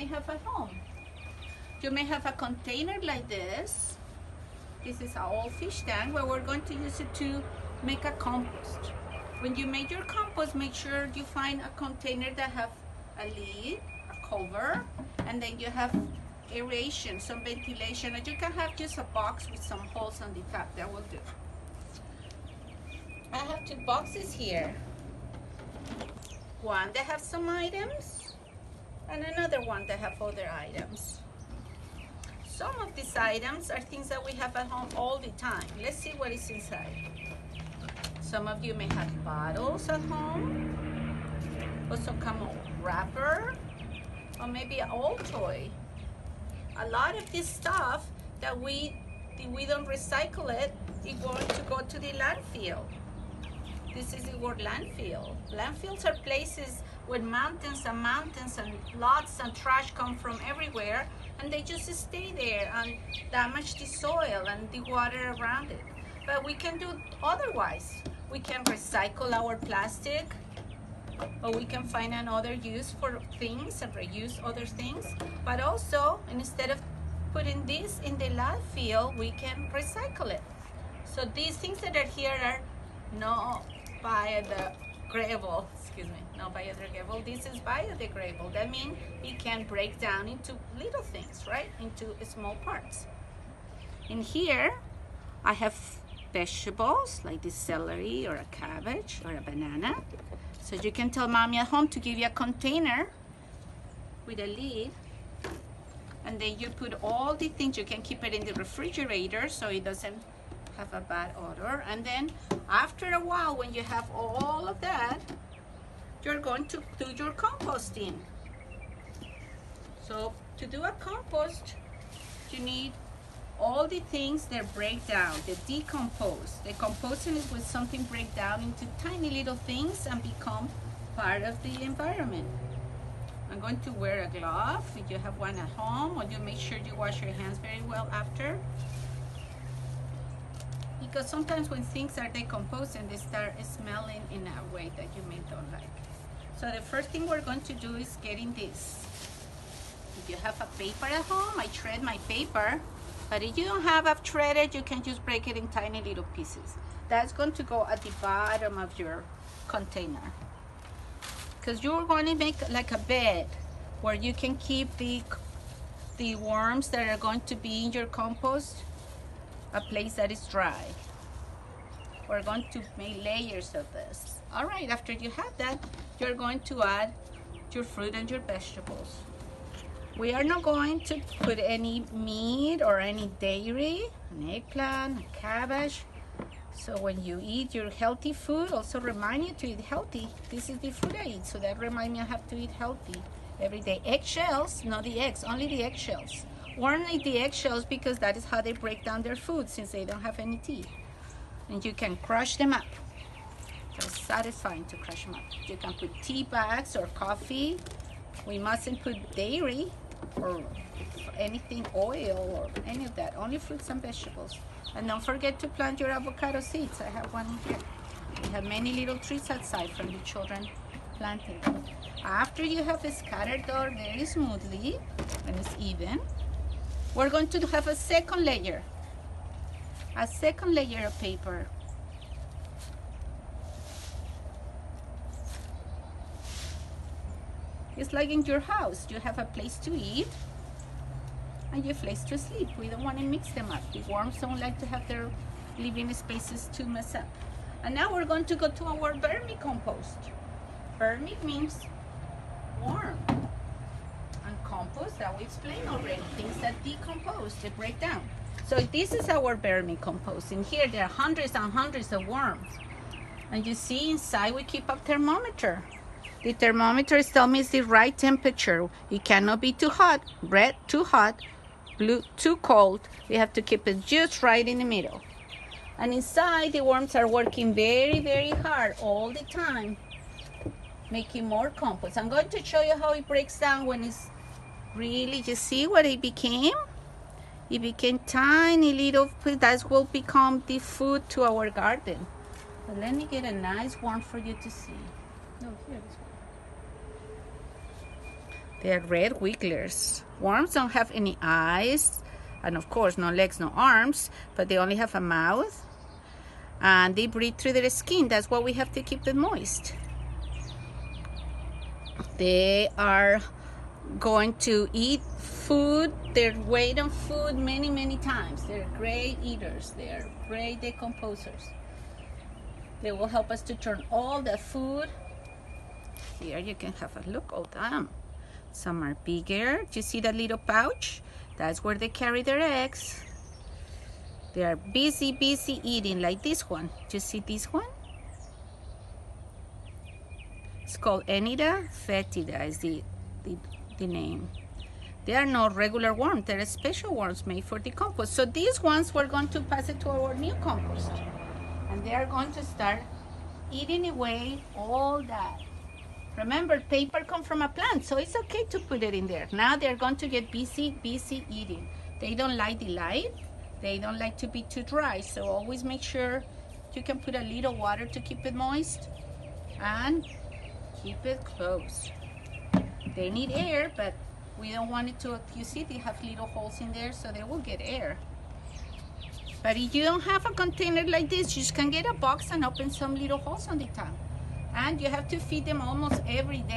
have at home. You may have a container like this. This is our old fish tank where we're going to use it to make a compost. When you make your compost, make sure you find a container that have a lid, a cover, and then you have aeration, some ventilation, and you can have just a box with some holes on the top. That will do. I have 2 boxes here. One that have some items, and another one that have other items. Some of these items are things that we have at home all the time. Let's see what is inside. Some of you may have bottles at home. Also come a wrapper, or maybe an old toy. A lot of this stuff that we don't recycle it, it's going to go to the landfill. This is the word landfill. Landfills are places where mountains and mountains and lots and trash come from everywhere, and they just stay there and damage the soil and the water around it. But we can do otherwise. We can recycle our plastic, or we can find another use for things and reuse other things. But also, instead of putting this in the landfill, we can recycle it. So these things that are here are not biodegradable, not biodegradable. This is biodegradable. That means it can break down into little things, right? Into small parts. In here, I have vegetables like this celery or a cabbage or a banana. So you can tell mommy at home to give you a container with a lid, and then you put all the things. You can keep it in the refrigerator so it doesn't have a bad odor. And then after a while, when you have all of that, you're going to do your composting. So to do a compost, you need all the things that break down, that decompose. The composting is when something breaks down into tiny little things and become part of the environment. I'm going to wear a glove if you have one at home, or you make sure you wash your hands very well after. Because sometimes when things are decomposing, they start smelling in a way that you may don't like. So the first thing we're going to do is getting this. If you have a paper at home, I shred my paper. But if you don't have a shredded, you can just break it in tiny little pieces. That's going to go at the bottom of your container. Because you're going to make like a bed where you can keep the worms that are going to be in your compost, a place that is dry. We're going to make layers of this. All right, after you have that, you're going to add your fruit and your vegetables. We are not going to put any meat or any dairy, an eggplant, a cabbage. So when you eat your healthy food, also remind you to eat healthy. This is the food I eat, so that reminds me I have to eat healthy every day. Eggshells, not the eggs, only the eggshells. Only the eggshells, because that is how they break down their food, since they don't have any teeth. And you can crush them up. It's satisfying to crush them up. You can put tea bags or coffee. We mustn't put dairy or anything, oil or any of that. Only fruits and vegetables. And don't forget to plant your avocado seeds. I have one here. We have many little trees outside from the children planting them. After you have scattered them very smoothly and it's even, we're going to have a second layer. A second layer of paper. It's like in your house. You have a place to eat and your place to sleep. We don't want to mix them up. The worms don't like to have their living spaces to mess up. And now we're going to go to our vermicompost. Vermi means worm. And compost, that we explained already, things that decompose, they break down. So this is our vermicompost. In here there are hundreds and hundreds of worms. And you see inside we keep a thermometer. The thermometer is telling me it's the right temperature. It cannot be too hot, red too hot, blue too cold. We have to keep it just right in the middle. And inside the worms are working very, very hard all the time, making more compost. I'm going to show you how it breaks down when it's really, you see what it became? It became tiny little, that will become the food to our garden. But let me get a nice one for you to see. No, here this one. They're red wigglers. Worms don't have any eyes, and of course no legs, no arms, but they only have a mouth, and they breathe through their skin. That's why we have to keep them moist. They are going to eat food, their weight on food many times. They're great eaters. They're great decomposers. They will help us to turn all the food. Here you can have a look at them. Some are bigger. Do you see that little pouch? That's where they carry their eggs. They are busy eating, like this one. Do you see this one? It's called Enida fetida is the name. They are not regular worms. They're special worms made for the compost. So these ones, we're going to pass it to our new compost. And they are going to start eating away all that. Remember, paper comes from a plant, so it's okay to put it in there. Now they're going to get busy eating. They don't like the light. They don't like to be too dry, so always make sure you can put a little water to keep it moist and keep it closed. They need air, but we don't want it to, you see they have little holes in there, so they will get air. But if you don't have a container like this, you just can get a box and open some little holes on the top. And you have to feed them almost every day.